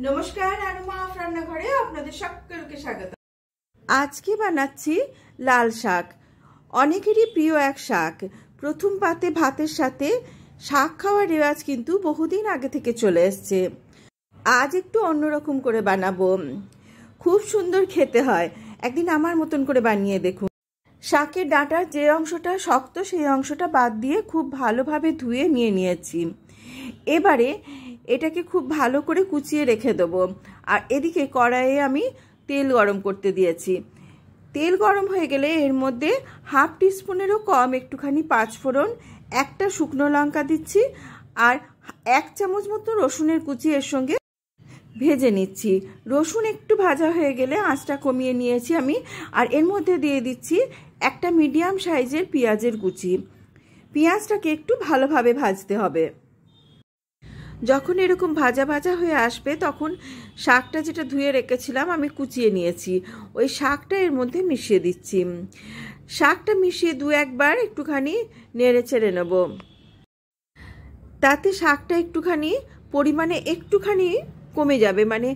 নমস্কার, আনুমা রান্নাঘরে আপনাদের সকলকে স্বাগত। আজকে বানাচ্ছি লাল শাক। অনেকেরই প্রিয় এক শাক। প্রথম পাতে ভাতের সাথে শাক খাওয়ার রেওয়াজ কিন্তু বহুদিন আগে থেকে চলে এসছে। আজ একটু অন্যরকম করে বানাবো, খুব সুন্দর খেতে হয়। একদিন আমার মতন করে বানিয়ে দেখুন। শাকের ডাঁটার যে অংশটা শক্ত সেই অংশটা বাদ দিয়ে খুব ভালোভাবে ধুয়ে নিয়েছি। এবারে এটাকে খুব ভালো করে কুচিয়ে রেখে দেবো। আর এদিকে কড়াইয়ে আমি তেল গরম করতে দিয়েছি। তেল গরম হয়ে গেলে এর মধ্যে হাফ টিস্পুনেরও কম একটুখানি পাঁচফোড়ন, একটা শুকনো লঙ্কা দিচ্ছি আর 1 চামচ মতো রসুনের কুচি এর সঙ্গে ভেজে নিচ্ছি। রসুন একটু ভাজা হয়ে গেলে আঁচটা কমিয়ে নিয়েছি আমি। আর এর মধ্যে দিয়ে দিচ্ছি একটা মিডিয়াম সাইজের পেঁয়াজের কুচি। পেঁয়াজটাকে একটু ভালোভাবে ভাজতে হবে। যখন এরকম ভাজা ভাজা হয়ে আসবে তখন শাকটা যেটা ধুয়ে রেখেছিলাম আমি কুচিয়ে নিয়েছি, ওই শাকটা এর মধ্যে মিশিয়ে দিচ্ছি। শাকটা মিশিয়ে 2-1 বার একটুখানি নেড়ে চেড়ে নেব। তাতে শাকটা একটুখানি পরিমাণে একটুখানি কমে যাবে, মানে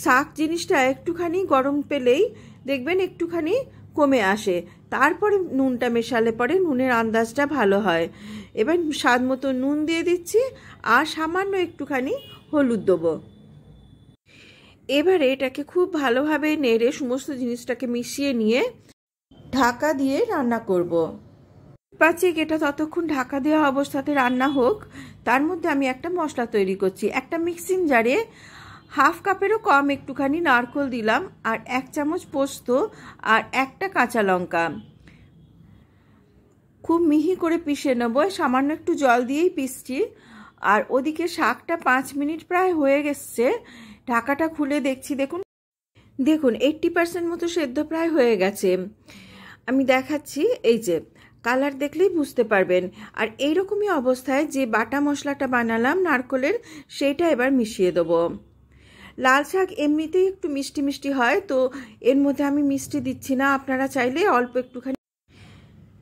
শাক জিনিসটা একটুখানি গরম পেলেই দেখবেন একটুখানি কমে আসে। তারপরে নুনটা মেশালে পরে নুনের আন্দাজটা ভালো হয়। এবার স্বাদ মতো নুন দিয়ে দিচ্ছি আর সামান্য একটুখানি হলুদ দেবো। এবারে এটাকে খুব ভালোভাবে নেড়ে সমস্ত জিনিসটাকে মিশিয়ে নিয়ে ঢাকা দিয়ে রান্না করব। পাঁচেক এটা ততক্ষণ ঢাকা দেওয়া অবস্থাতে রান্না হোক, তার মধ্যে আমি একটা মশলা তৈরি করছি। একটা মিক্সিং জারে হাফ কাপেরও কম একটুখানি নারকেল দিলাম আর 1 চামচ পোস্ত আর একটা কাঁচা লঙ্কা খুব মিহি করে পিষে নেবো। সামান্য একটু জল দিয়েই পিসছি। আর ওদিকে শাকটা 5 মিনিট প্রায় হয়ে গেছে। ঢাকাটা খুলে দেখছি, দেখুন 80% মতো সেদ্ধ প্রায় হয়ে গেছে। আমি দেখাচ্ছি, এই যে কালার দেখলেই বুঝতে পারবেন। আর এইরকমই অবস্থায় যে বাটা মশলাটা বানালাম নারকেলের, সেইটা এবার মিশিয়ে দেবো। লাল শাক এমনিতেই একটু মিষ্টি মিষ্টি হয়, তো এর মধ্যে আমি মিষ্টি দিচ্ছি না। আপনারা চাইলে অল্প একটুখানি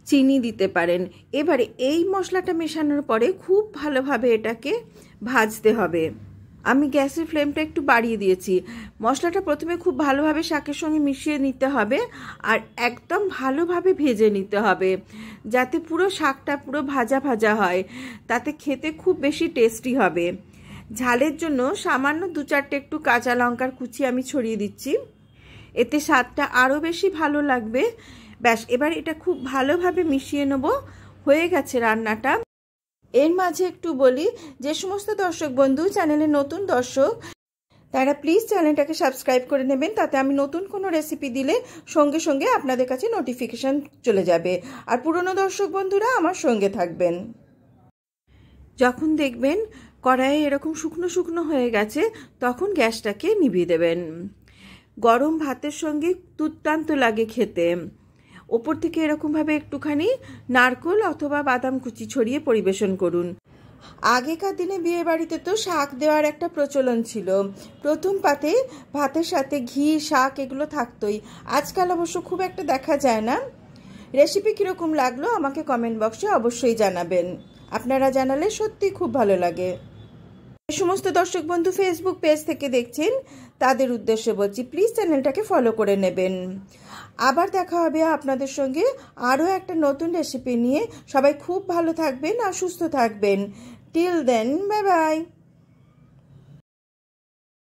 চিনি দিতে পারেন। এবারে এই মশলাটা মেশানোর পরে খুব ভালোভাবে এটাকে ভাজতে হবে। আমি গ্যাসের ফ্লেমটা একটু বাড়িয়ে দিয়েছি। মশলাটা প্রথমে খুব ভালোভাবে শাকের সঙ্গে মিশিয়ে নিতে হবে আর একদম ভালোভাবে ভেজে নিতে হবে, যাতে পুরো শাকটা পুরো ভাজা ভাজা হয়। তাতে খেতে খুব বেশি টেস্টি হবে। ঝালের জন্য সামান্য 2-4টে একটু কাঁচা লঙ্কার কুচি আমি ছড়িয়ে দিচ্ছি, এতে স্বাদটা আরও বেশি ভালো লাগবে। ব্যাস, এবার এটা খুব ভালোভাবে মিশিয়ে নেব। হয়ে গেছে রান্নাটা। এর মাঝে একটু বলি, যে সমস্ত দর্শক বন্ধু চ্যানেলে নতুন দর্শক তারা প্লিজ চ্যানেলটাকে সাবস্ক্রাইব করে নেবেন, তাতে আমি নতুন কোনো রেসিপি দিলে সঙ্গে সঙ্গে আপনাদের কাছে নোটিফিকেশান চলে যাবে। আর পুরনো দর্শক বন্ধুরা আমার সঙ্গে থাকবেন। যখন দেখবেন কড়াইয়ে এরকম শুকনো শুকনো হয়ে গেছে তখন গ্যাসটাকে নিভিয়ে দেবেন। গরম ভাতের সঙ্গে দুর্দান্ত লাগে খেতে। ওপর থেকে এরকমভাবে একটুখানি নারকেল অথবা বাদাম কুচি ছড়িয়ে পরিবেশন করুন। আগেকার দিনে বিয়ে বাড়িতে তো শাক দেওয়ার একটা প্রচলন ছিল। প্রথম পাতে ভাতের সাথে ঘি, শাক এগুলো থাকতোই। আজকাল অবশ্য খুব একটা দেখা যায় না। রেসিপি কীরকম লাগলো আমাকে কমেন্ট বক্সে অবশ্যই জানাবেন। আপনারা জানালে সত্যি খুব ভালো লাগে। যে সমস্ত দর্শক বন্ধু ফেসবুক পেজ থেকে দেখছেন তাদের উদ্দেশ্যে বলছি, প্লিজ চ্যানেলটাকে ফলো করে নেবেন। আবার দেখা হবে আপনাদের সঙ্গে আরও একটা নতুন রেসিপি নিয়ে। সবাই খুব ভালো থাকবেন আর সুস্থ থাকবেন। Till then, bye by.